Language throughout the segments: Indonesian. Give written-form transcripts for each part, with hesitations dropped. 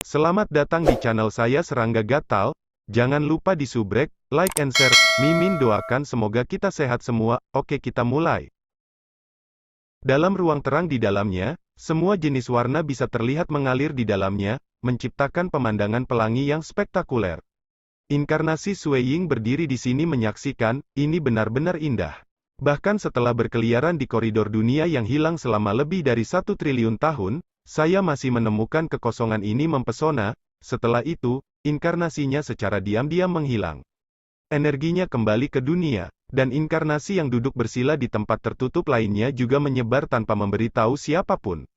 Selamat datang di channel saya Serangga Gatal. Jangan lupa di subrek, like and share. Mimin doakan semoga kita sehat semua. Oke, kita mulai. Dalam ruang terang di dalamnya, semua jenis warna bisa terlihat mengalir di dalamnya, menciptakan pemandangan pelangi yang spektakuler. Inkarnasi Sui Ying berdiri di sini menyaksikan, ini benar-benar indah. Bahkan setelah berkeliaran di koridor dunia yang hilang selama lebih dari 1 triliun tahun, saya masih menemukan kekosongan ini mempesona. Setelah itu, inkarnasinya secara diam-diam menghilang. Energinya kembali ke dunia, dan inkarnasi yang duduk bersila di tempat tertutup lainnya juga menyebar tanpa memberitahu siapapun.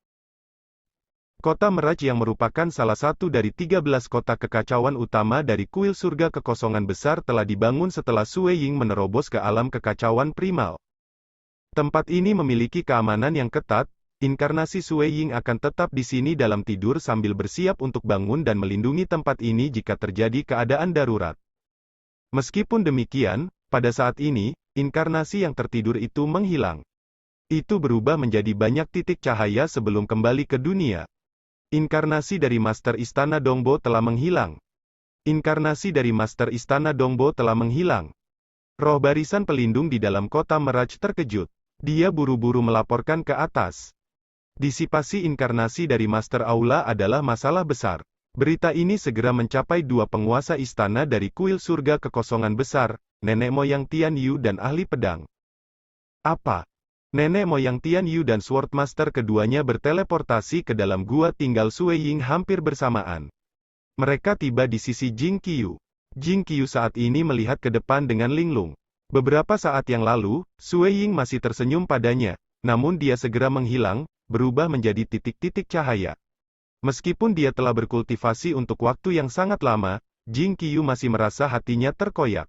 Kota Mirage yang merupakan salah satu dari 13 kota kekacauan utama dari kuil surga kekosongan besar telah dibangun setelah Sui Ying menerobos ke alam kekacauan primal. Tempat ini memiliki keamanan yang ketat. Inkarnasi Sui Ying akan tetap di sini dalam tidur sambil bersiap untuk bangun dan melindungi tempat ini jika terjadi keadaan darurat. Meskipun demikian, pada saat ini, inkarnasi yang tertidur itu menghilang. Itu berubah menjadi banyak titik cahaya sebelum kembali ke dunia. Inkarnasi dari Master Istana Dongbo telah menghilang. Inkarnasi dari Master Istana Dongbo telah menghilang. Roh barisan pelindung di dalam kota Mirage terkejut. Dia buru-buru melaporkan ke atas. Disipasi inkarnasi dari Master Aula adalah masalah besar. Berita ini segera mencapai dua penguasa istana dari kuil surga kekosongan besar, nenek moyang Tian Yu dan ahli pedang. Apa? Nenek moyang Tian Yu dan Swordmaster keduanya berteleportasi ke dalam gua tinggal Sui Ying hampir bersamaan. Mereka tiba di sisi Jing Qiu. Jing Qiu saat ini melihat ke depan dengan linglung. Beberapa saat yang lalu, Sui Ying masih tersenyum padanya, namun dia segera menghilang, berubah menjadi titik-titik cahaya. Meskipun dia telah berkultivasi untuk waktu yang sangat lama, Jing Qiu masih merasa hatinya terkoyak.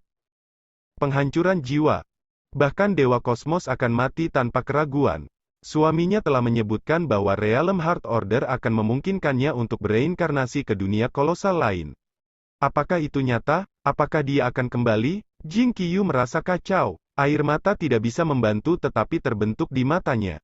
Penghancuran jiwa. Bahkan Dewa Kosmos akan mati tanpa keraguan. Suaminya telah menyebutkan bahwa Realm Heart Order akan memungkinkannya untuk bereinkarnasi ke dunia kolosal lain. Apakah itu nyata? Apakah dia akan kembali? Jing Qiu merasa kacau. Air mata tidak bisa membantu tetapi terbentuk di matanya.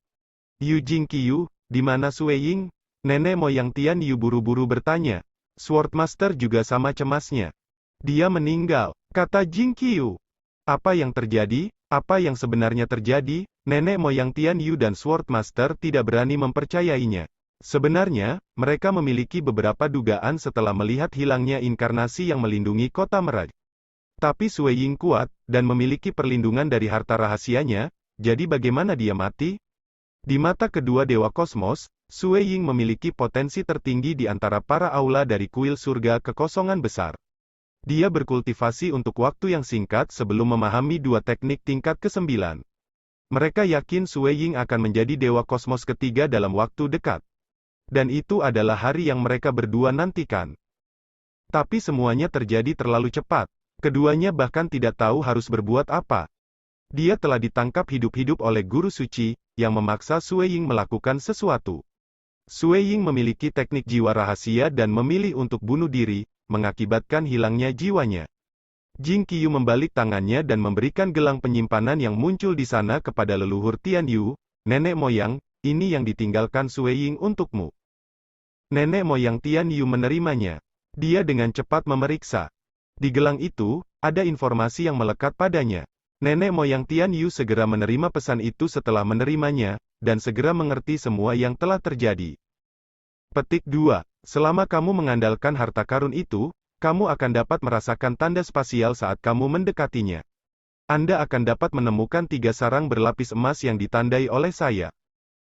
Yu Jing Qiu, di mana Sui Ying? Nenek moyang Tian Yu buru-buru bertanya. Swordmaster juga sama cemasnya. Dia meninggal, kata Jing Qiu. Apa yang terjadi? Apa yang sebenarnya terjadi? Nenek moyang Tian Yu dan Swordmaster tidak berani mempercayainya. Sebenarnya, mereka memiliki beberapa dugaan setelah melihat hilangnya inkarnasi yang melindungi kota Mirage. Tapi Sui Ying kuat, dan memiliki perlindungan dari harta rahasianya, jadi bagaimana dia mati? Di mata kedua Dewa Kosmos, Sui Ying memiliki potensi tertinggi di antara para aula dari kuil surga kekosongan besar. Dia berkultivasi untuk waktu yang singkat sebelum memahami dua teknik tingkat ke-9. Mereka yakin Sui Ying akan menjadi Dewa Kosmos ketiga dalam waktu dekat. Dan itu adalah hari yang mereka berdua nantikan. Tapi semuanya terjadi terlalu cepat. Keduanya bahkan tidak tahu harus berbuat apa. Dia telah ditangkap hidup-hidup oleh guru suci, yang memaksa Sui Ying melakukan sesuatu. Sui Ying memiliki teknik jiwa rahasia dan memilih untuk bunuh diri, mengakibatkan hilangnya jiwanya. Jing Qiu membalik tangannya dan memberikan gelang penyimpanan yang muncul di sana kepada leluhur Tian Yu, nenek moyang, ini yang ditinggalkan Sui Ying untukmu. Nenek moyang Tian Yu menerimanya. Dia dengan cepat memeriksa. Di gelang itu, ada informasi yang melekat padanya. Nenek moyang Tian Yu segera menerima pesan itu setelah menerimanya, dan segera mengerti semua yang telah terjadi. Petik 2. Selama kamu mengandalkan harta karun itu, kamu akan dapat merasakan tanda spasial saat kamu mendekatinya. Anda akan dapat menemukan 3 sarang berlapis emas yang ditandai oleh saya.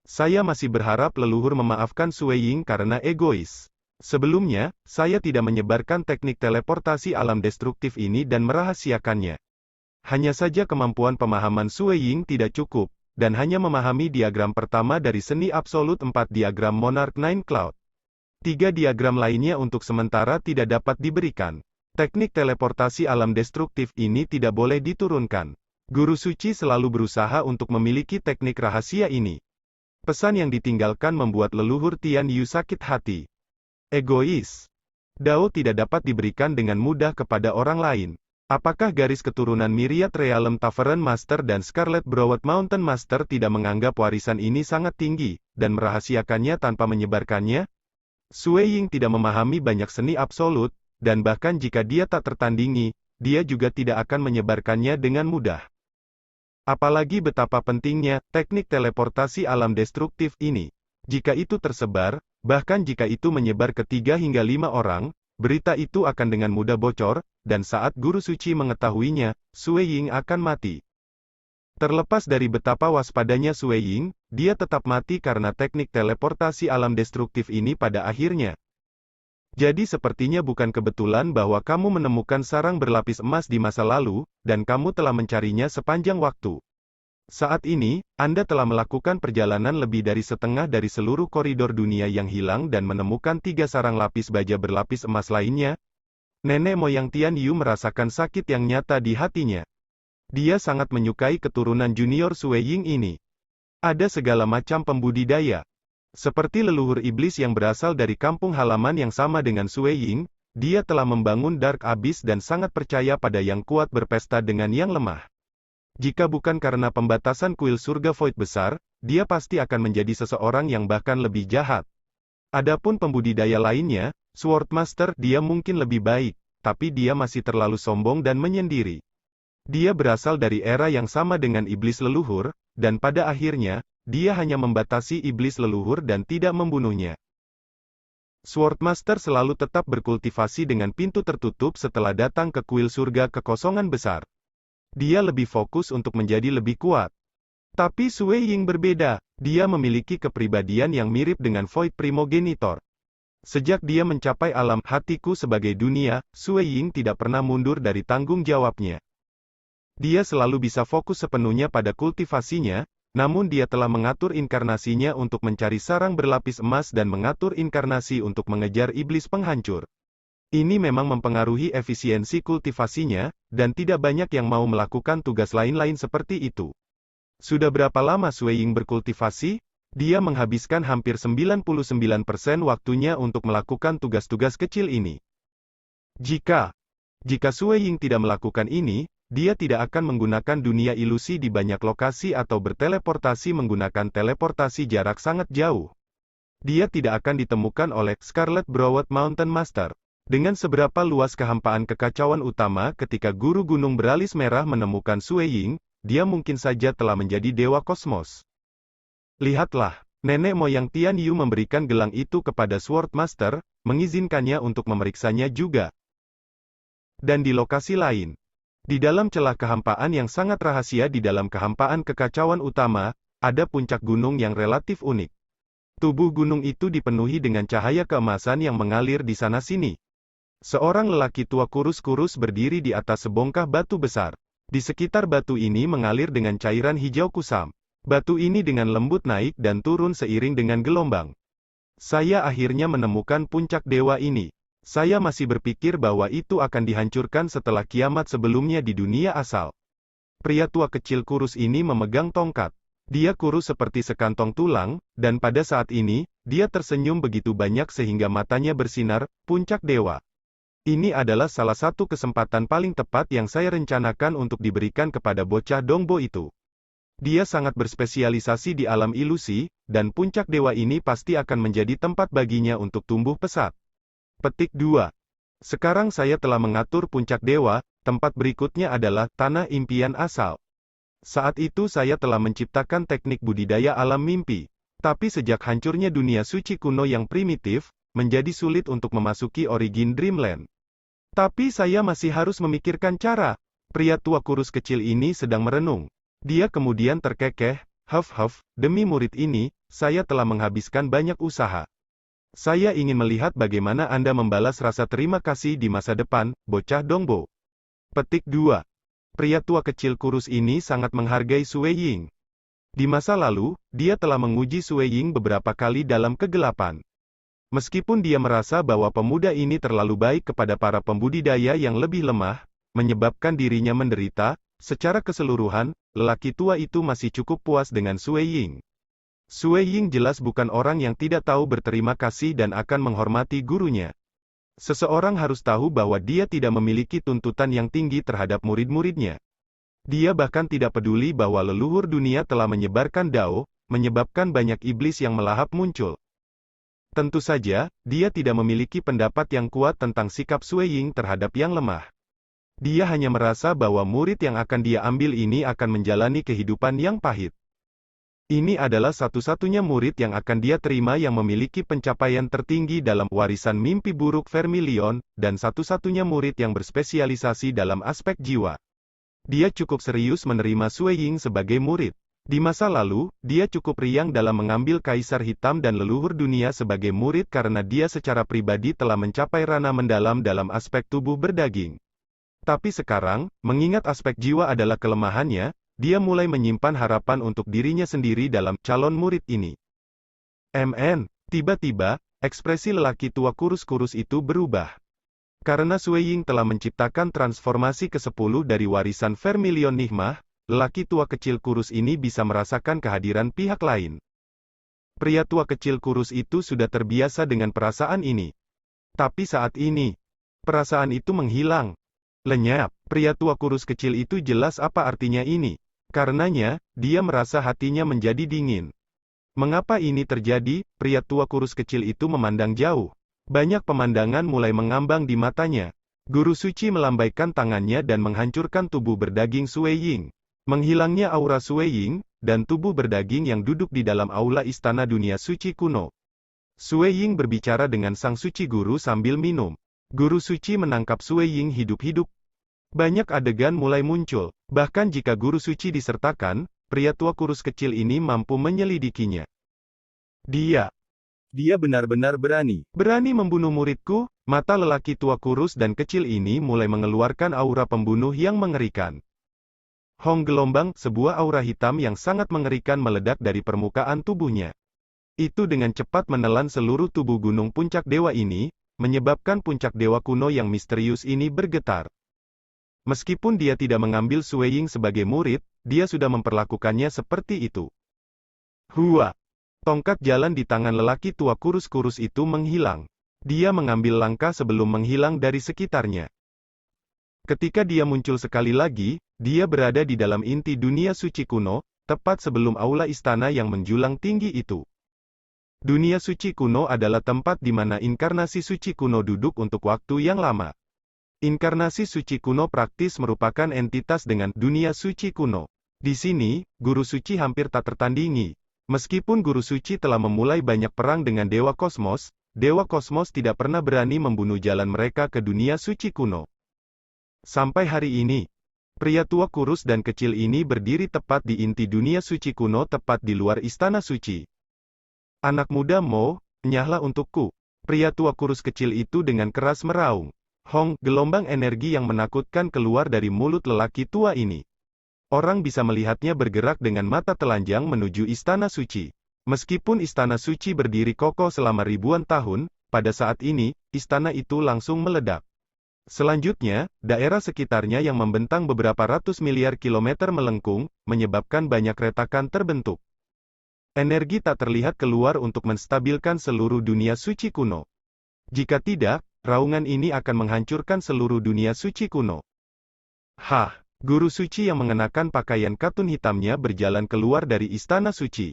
Saya masih berharap leluhur memaafkan Sui Ying karena egois. Sebelumnya, saya tidak menyebarkan teknik teleportasi alam destruktif ini dan merahasiakannya. Hanya saja kemampuan pemahaman Sui Ying tidak cukup, dan hanya memahami diagram pertama dari seni absolut 4 diagram Monarch Nine Cloud. 3 diagram lainnya untuk sementara tidak dapat diberikan. Teknik teleportasi alam destruktif ini tidak boleh diturunkan. Guru suci selalu berusaha untuk memiliki teknik rahasia ini. Pesan yang ditinggalkan membuat leluhur Tian Yu sakit hati. Egois. Dao tidak dapat diberikan dengan mudah kepada orang lain. Apakah garis keturunan Myriad Realm Tavern Master dan Scarlet Browed Mountain Master tidak menganggap warisan ini sangat tinggi, dan merahasiakannya tanpa menyebarkannya? Sue Ying tidak memahami banyak seni absolut, dan bahkan jika dia tak tertandingi, dia juga tidak akan menyebarkannya dengan mudah. Apalagi betapa pentingnya teknik teleportasi alam destruktif ini. Jika itu tersebar, bahkan jika itu menyebar ke 3 hingga 5 orang, berita itu akan dengan mudah bocor, dan saat guru suci mengetahuinya, Sue Ying akan mati. Terlepas dari betapa waspadanya Sue Ying, dia tetap mati karena teknik teleportasi alam destruktif ini pada akhirnya. Jadi sepertinya bukan kebetulan bahwa kamu menemukan sarang berlapis emas di masa lalu, dan kamu telah mencarinya sepanjang waktu. Saat ini, Anda telah melakukan perjalanan lebih dari setengah dari seluruh koridor dunia yang hilang dan menemukan 3 sarang lapis baja berlapis emas lainnya. Nenek moyang Tian Yu merasakan sakit yang nyata di hatinya. Dia sangat menyukai keturunan junior Sue Ying ini. Ada segala macam pembudidaya. Seperti leluhur iblis yang berasal dari kampung halaman yang sama dengan Sue Ying, dia telah membangun Dark Abyss dan sangat percaya pada yang kuat berpesta dengan yang lemah. Jika bukan karena pembatasan kuil surga Void besar, dia pasti akan menjadi seseorang yang bahkan lebih jahat. Adapun pembudidaya lainnya, Swordmaster, dia mungkin lebih baik, tapi dia masih terlalu sombong dan menyendiri. Dia berasal dari era yang sama dengan iblis leluhur, dan pada akhirnya, dia hanya membatasi iblis leluhur dan tidak membunuhnya. Swordmaster selalu tetap berkultivasi dengan pintu tertutup setelah datang ke kuil surga kekosongan besar. Dia lebih fokus untuk menjadi lebih kuat. Tapi Sue Ying berbeda, dia memiliki kepribadian yang mirip dengan Void Primogenitor. Sejak dia mencapai alam hatiku sebagai dunia, Sue Ying tidak pernah mundur dari tanggung jawabnya. Dia selalu bisa fokus sepenuhnya pada kultivasinya, namun dia telah mengatur inkarnasinya untuk mencari sarang berlapis emas dan mengatur inkarnasi untuk mengejar iblis penghancur. Ini memang mempengaruhi efisiensi kultivasinya, dan tidak banyak yang mau melakukan tugas lain-lain seperti itu. Sudah berapa lama Sue Ying berkultivasi? Dia menghabiskan hampir 99% waktunya untuk melakukan tugas-tugas kecil ini. Jika Sue Ying tidak melakukan ini, dia tidak akan menggunakan dunia ilusi di banyak lokasi atau berteleportasi menggunakan teleportasi jarak sangat jauh. Dia tidak akan ditemukan oleh Scarlet Browed Mountain Master. Dengan seberapa luas kehampaan kekacauan utama ketika guru gunung beralis merah menemukan Sue Ying, dia mungkin saja telah menjadi dewa kosmos. Lihatlah, nenek moyang Tian Yu memberikan gelang itu kepada Swordmaster, mengizinkannya untuk memeriksanya juga. Dan di lokasi lain, di dalam celah kehampaan yang sangat rahasia di dalam kehampaan kekacauan utama, ada puncak gunung yang relatif unik. Tubuh gunung itu dipenuhi dengan cahaya keemasan yang mengalir di sana-sini. Seorang lelaki tua kurus-kurus berdiri di atas sebongkah batu besar. Di sekitar batu ini mengalir dengan cairan hijau kusam. Batu ini dengan lembut naik dan turun seiring dengan gelombang. Saya akhirnya menemukan puncak dewa ini. Saya masih berpikir bahwa itu akan dihancurkan setelah kiamat sebelumnya di dunia asal. Pria tua kecil kurus ini memegang tongkat. Dia kurus seperti sekantong tulang, dan pada saat ini, dia tersenyum begitu banyak sehingga matanya bersinar, puncak dewa. Ini adalah salah satu kesempatan paling tepat yang saya rencanakan untuk diberikan kepada bocah Dongbo itu. Dia sangat berspesialisasi di alam ilusi, dan puncak dewa ini pasti akan menjadi tempat baginya untuk tumbuh pesat. Petik 2. Sekarang saya telah mengatur puncak dewa, tempat berikutnya adalah tanah impian asal. Saat itu saya telah menciptakan teknik budidaya alam mimpi. Tapi sejak hancurnya dunia suci kuno yang primitif, menjadi sulit untuk memasuki origin Dreamland. Tapi saya masih harus memikirkan cara. Pria tua kurus kecil ini sedang merenung. Dia kemudian terkekeh, huff, demi murid ini, saya telah menghabiskan banyak usaha. Saya ingin melihat bagaimana Anda membalas rasa terima kasih di masa depan, bocah Dongbo. Petik 2. Pria tua kecil kurus ini sangat menghargai Sue Ying. Di masa lalu, dia telah menguji Sue Ying beberapa kali dalam kegelapan. Meskipun dia merasa bahwa pemuda ini terlalu baik kepada para pembudidaya yang lebih lemah, menyebabkan dirinya menderita, secara keseluruhan, lelaki tua itu masih cukup puas dengan Sue Ying. Sue Ying jelas bukan orang yang tidak tahu berterima kasih dan akan menghormati gurunya. Seseorang harus tahu bahwa dia tidak memiliki tuntutan yang tinggi terhadap murid-muridnya. Dia bahkan tidak peduli bahwa leluhur dunia telah menyebarkan Dao, menyebabkan banyak iblis yang melahap muncul. Tentu saja, dia tidak memiliki pendapat yang kuat tentang sikap Sui Ying terhadap yang lemah. Dia hanya merasa bahwa murid yang akan dia ambil ini akan menjalani kehidupan yang pahit. Ini adalah satu-satunya murid yang akan dia terima yang memiliki pencapaian tertinggi dalam warisan mimpi buruk Vermilion, dan satu-satunya murid yang berspesialisasi dalam aspek jiwa. Dia cukup serius menerima Sui Ying sebagai murid. Di masa lalu, dia cukup riang dalam mengambil Kaisar Hitam dan leluhur dunia sebagai murid karena dia secara pribadi telah mencapai ranah mendalam dalam aspek tubuh berdaging. Tapi sekarang, mengingat aspek jiwa adalah kelemahannya, dia mulai menyimpan harapan untuk dirinya sendiri dalam calon murid ini. Tiba-tiba, ekspresi lelaki tua kurus-kurus itu berubah. Karena Sui Ying telah menciptakan transformasi ke-10 dari warisan Vermilion Nikmah, lelaki tua kecil kurus ini bisa merasakan kehadiran pihak lain. Pria tua kecil kurus itu sudah terbiasa dengan perasaan ini. Tapi saat ini, perasaan itu menghilang. Lenyap, pria tua kurus kecil itu jelas apa artinya ini. Karenanya, dia merasa hatinya menjadi dingin. Mengapa ini terjadi? Pria tua kurus kecil itu memandang jauh. Banyak pemandangan mulai mengambang di matanya. Guru suci melambaikan tangannya dan menghancurkan tubuh berdaging Sui Ying. Menghilangnya aura Sui Ying, dan tubuh berdaging yang duduk di dalam aula istana dunia suci kuno. Sui Ying berbicara dengan sang suci guru sambil minum. Guru suci menangkap Sui Ying hidup-hidup. Banyak adegan mulai muncul, bahkan jika guru suci disertakan, pria tua kurus kecil ini mampu menyelidikinya. Dia benar-benar berani membunuh muridku. Mata lelaki tua kurus dan kecil ini mulai mengeluarkan aura pembunuh yang mengerikan. Hong gelombang, sebuah aura hitam yang sangat mengerikan meledak dari permukaan tubuhnya. Itu dengan cepat menelan seluruh tubuh gunung puncak dewa ini, menyebabkan puncak dewa kuno yang misterius ini bergetar. Meskipun dia tidak mengambil Sui Ying sebagai murid, dia sudah memperlakukannya seperti itu. Hua! Tongkat jalan di tangan lelaki tua kurus-kurus itu menghilang. Dia mengambil langkah sebelum menghilang dari sekitarnya. Ketika dia muncul sekali lagi, dia berada di dalam inti dunia suci kuno, tepat sebelum aula istana yang menjulang tinggi itu. Dunia suci kuno adalah tempat di mana inkarnasi suci kuno duduk untuk waktu yang lama. Inkarnasi suci kuno praktis merupakan entitas dengan dunia suci kuno. Di sini, guru suci hampir tak tertandingi. Meskipun guru suci telah memulai banyak perang dengan Dewa Kosmos tidak pernah berani membunuh jalan mereka ke dunia suci kuno. Sampai hari ini, pria tua kurus dan kecil ini berdiri tepat di inti dunia suci kuno tepat di luar istana suci. Anak muda Mo, nyahlah untukku. Pria tua kurus kecil itu dengan keras meraung. Hong, gelombang energi yang menakutkan keluar dari mulut lelaki tua ini. Orang bisa melihatnya bergerak dengan mata telanjang menuju istana suci. Meskipun istana suci berdiri kokoh selama ribuan tahun, pada saat ini, istana itu langsung meledak. Selanjutnya, daerah sekitarnya yang membentang beberapa ratus miliar kilometer melengkung, menyebabkan banyak retakan terbentuk. Energi tak terlihat keluar untuk menstabilkan seluruh dunia suci kuno. Jika tidak, raungan ini akan menghancurkan seluruh dunia suci kuno. Guru suci yang mengenakan pakaian katun hitamnya berjalan keluar dari istana suci.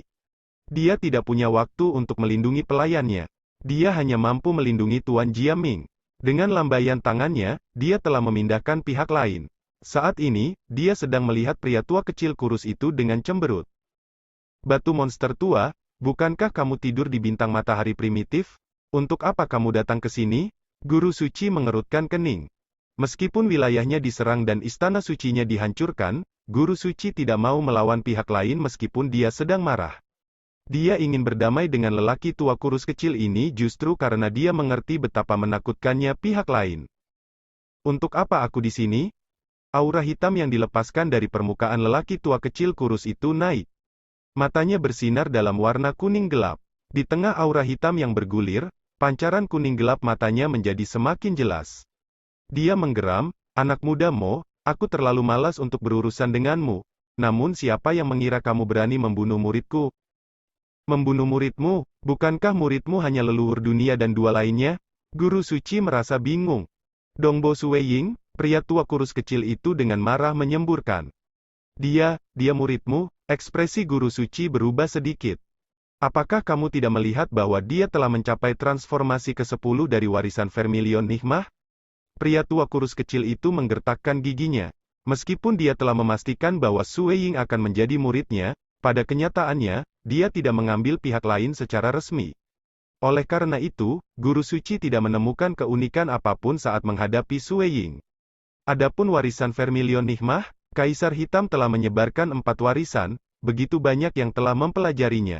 Dia tidak punya waktu untuk melindungi pelayannya. Dia hanya mampu melindungi Tuan Jiaming. Dengan lambaian tangannya, dia telah memindahkan pihak lain. Saat ini, dia sedang melihat pria tua kecil kurus itu dengan cemberut. Batu monster tua, bukankah kamu tidur di bintang matahari primitif? Untuk apa kamu datang ke sini? Guru suci mengerutkan kening. Meskipun wilayahnya diserang dan istana sucinya dihancurkan, guru suci tidak mau melawan pihak lain meskipun dia sedang marah. Dia ingin berdamai dengan lelaki tua kurus kecil ini justru karena dia mengerti betapa menakutkannya pihak lain. Untuk apa aku di sini? Aura hitam yang dilepaskan dari permukaan lelaki tua kecil kurus itu naik. Matanya bersinar dalam warna kuning gelap. Di tengah aura hitam yang bergulir, pancaran kuning gelap matanya menjadi semakin jelas. Dia menggeram, anak muda Mo, aku terlalu malas untuk berurusan denganmu. Namun siapa yang mengira kamu berani membunuh muridku? Membunuh muridmu, bukankah muridmu hanya leluhur dunia dan dua lainnya? Guru suci merasa bingung. Dongbo Sui Ying, pria tua kurus kecil itu dengan marah menyemburkan. Dia muridmu, ekspresi guru suci berubah sedikit. Apakah kamu tidak melihat bahwa dia telah mencapai transformasi ke-10 dari warisan Vermilion Hikmah? Pria tua kurus kecil itu menggertakkan giginya. Meskipun dia telah memastikan bahwa Sue Ying akan menjadi muridnya, pada kenyataannya, dia tidak mengambil pihak lain secara resmi. Oleh karena itu, guru suci tidak menemukan keunikan apapun saat menghadapi Sue Ying. Adapun warisan Vermilion Hikmah, Kaisar Hitam telah menyebarkan 4 warisan, begitu banyak yang telah mempelajarinya.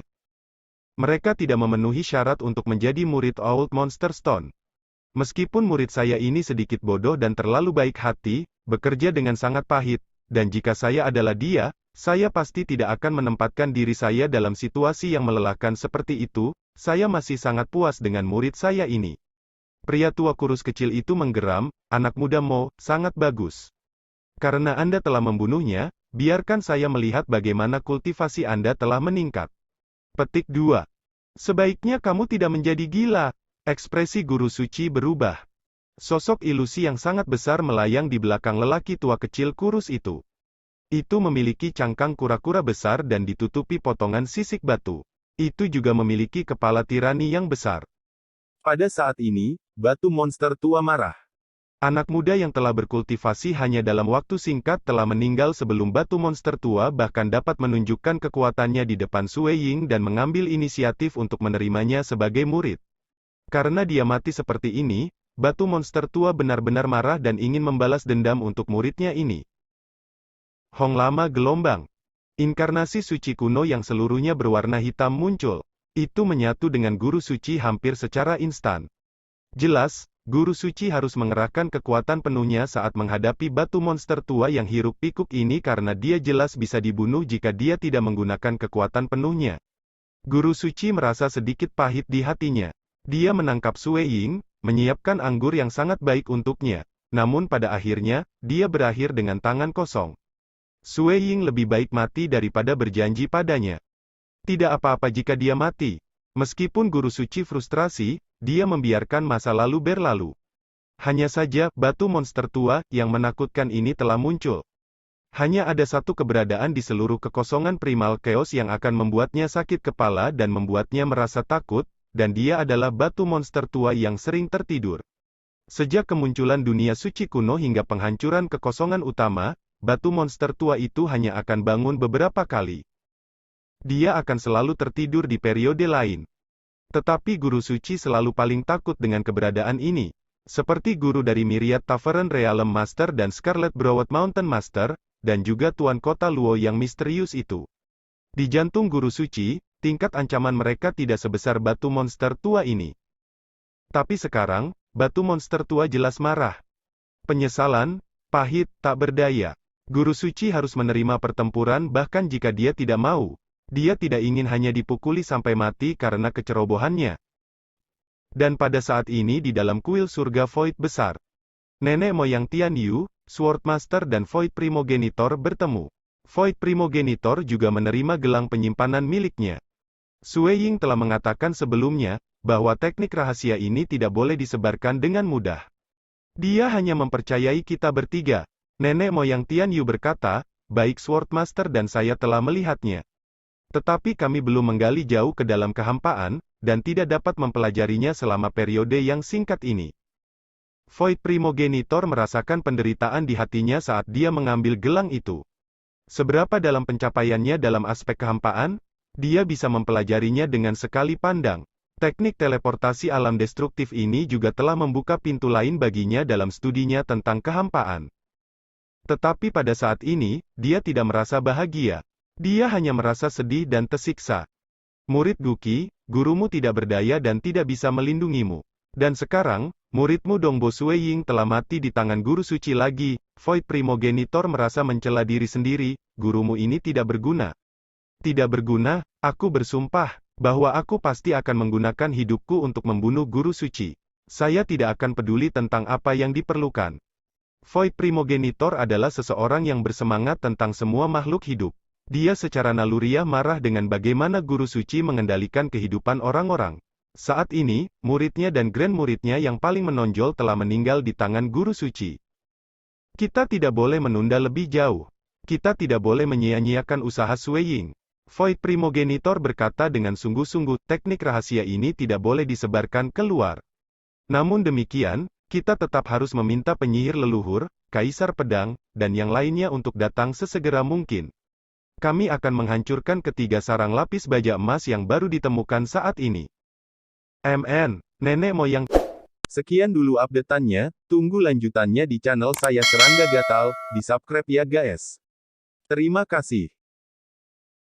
Mereka tidak memenuhi syarat untuk menjadi murid Old Monster Stone. Meskipun murid saya ini sedikit bodoh dan terlalu baik hati, bekerja dengan sangat pahit, dan jika saya adalah dia, saya pasti tidak akan menempatkan diri saya dalam situasi yang melelahkan seperti itu, saya masih sangat puas dengan murid saya ini. Pria tua kurus kecil itu menggeram, anak muda Mo, sangat bagus. Karena Anda telah membunuhnya, biarkan saya melihat bagaimana kultivasi Anda telah meningkat. Petik 2. Sebaiknya kamu tidak menjadi gila. Ekspresi guru suci berubah. Sosok ilusi yang sangat besar melayang di belakang lelaki tua kecil kurus itu. Itu memiliki cangkang kura-kura besar dan ditutupi potongan sisik batu. Itu juga memiliki kepala tirani yang besar. Pada saat ini, batu monster tua marah. Anak muda yang telah berkultivasi hanya dalam waktu singkat telah meninggal sebelum batu monster tua bahkan dapat menunjukkan kekuatannya di depan Sue Ying dan mengambil inisiatif untuk menerimanya sebagai murid. Karena dia mati seperti ini, batu monster tua benar-benar marah dan ingin membalas dendam untuk muridnya ini. Hong Lama Gelombang. Inkarnasi suci kuno yang seluruhnya berwarna hitam muncul. Itu menyatu dengan guru suci hampir secara instan. Jelas, guru suci harus mengerahkan kekuatan penuhnya saat menghadapi batu monster tua yang hiruk-pikuk ini karena dia jelas bisa dibunuh jika dia tidak menggunakan kekuatan penuhnya. Guru suci merasa sedikit pahit di hatinya. Dia menangkap Sue Ying, menyiapkan anggur yang sangat baik untuknya. Namun pada akhirnya, dia berakhir dengan tangan kosong. Sue Ying lebih baik mati daripada berjanji padanya. Tidak apa-apa jika dia mati. Meskipun guru suci frustrasi, dia membiarkan masa lalu berlalu. Hanya saja, batu monster tua, yang menakutkan ini telah muncul. Hanya ada satu keberadaan di seluruh kekosongan primal chaos yang akan membuatnya sakit kepala dan membuatnya merasa takut, dan dia adalah batu monster tua yang sering tertidur. Sejak kemunculan dunia suci kuno hingga penghancuran kekosongan utama, batu monster tua itu hanya akan bangun beberapa kali. Dia akan selalu tertidur di periode lain. Tetapi guru suci selalu paling takut dengan keberadaan ini. Seperti guru dari Myriad Tavern Realm Master dan Scarlet Broad Mountain Master, dan juga Tuan Kota Luo yang misterius itu. Di jantung guru suci, tingkat ancaman mereka tidak sebesar batu monster tua ini. Tapi sekarang, batu monster tua jelas marah. Penyesalan, pahit, tak berdaya. Guru suci harus menerima pertempuran bahkan jika dia tidak mau. Dia tidak ingin hanya dipukuli sampai mati karena kecerobohannya. Dan pada saat ini di dalam kuil surga Void besar, nenek moyang Tian Yu, Swordmaster dan Void Primogenitor bertemu. Void Primogenitor juga menerima gelang penyimpanan miliknya. Sue Ying telah mengatakan sebelumnya, bahwa teknik rahasia ini tidak boleh disebarkan dengan mudah. Dia hanya mempercayai kita bertiga. Nenek moyang Tian Yu berkata, baik Swordmaster dan saya telah melihatnya. Tetapi kami belum menggali jauh ke dalam kehampaan, dan tidak dapat mempelajarinya selama periode yang singkat ini. Void Primogenitor merasakan penderitaan di hatinya saat dia mengambil gelang itu. Seberapa dalam pencapaiannya dalam aspek kehampaan, dia bisa mempelajarinya dengan sekali pandang. Teknik teleportasi alam destruktif ini juga telah membuka pintu lain baginya dalam studinya tentang kehampaan. Tetapi pada saat ini, dia tidak merasa bahagia. Dia hanya merasa sedih dan tersiksa. Murid Guki, gurumu tidak berdaya dan tidak bisa melindungimu. Dan sekarang, muridmu Dongbo Sue Ying telah mati di tangan guru suci lagi. Void Primogenitor merasa mencela diri sendiri, gurumu ini tidak berguna. Tidak berguna, aku bersumpah, bahwa aku pasti akan menggunakan hidupku untuk membunuh guru suci. Saya tidak akan peduli tentang apa yang diperlukan. Void Primogenitor adalah seseorang yang bersemangat tentang semua makhluk hidup. Dia secara naluriah marah dengan bagaimana guru suci mengendalikan kehidupan orang-orang. Saat ini, muridnya dan grand muridnya yang paling menonjol telah meninggal di tangan guru suci. Kita tidak boleh menunda lebih jauh. Kita tidak boleh menyia-nyiakan usaha Sue Ying. Void Primogenitor berkata dengan sungguh-sungguh, teknik rahasia ini tidak boleh disebarkan keluar. Namun demikian, kita tetap harus meminta penyihir leluhur, Kaisar Pedang, dan yang lainnya untuk datang sesegera mungkin. Kami akan menghancurkan ketiga sarang lapis baja emas yang baru ditemukan saat ini. MN, Nenek Moyang. Sekian dulu update-annya, tunggu lanjutannya di channel saya Serangga Gatal, di subscribe ya guys. Terima kasih.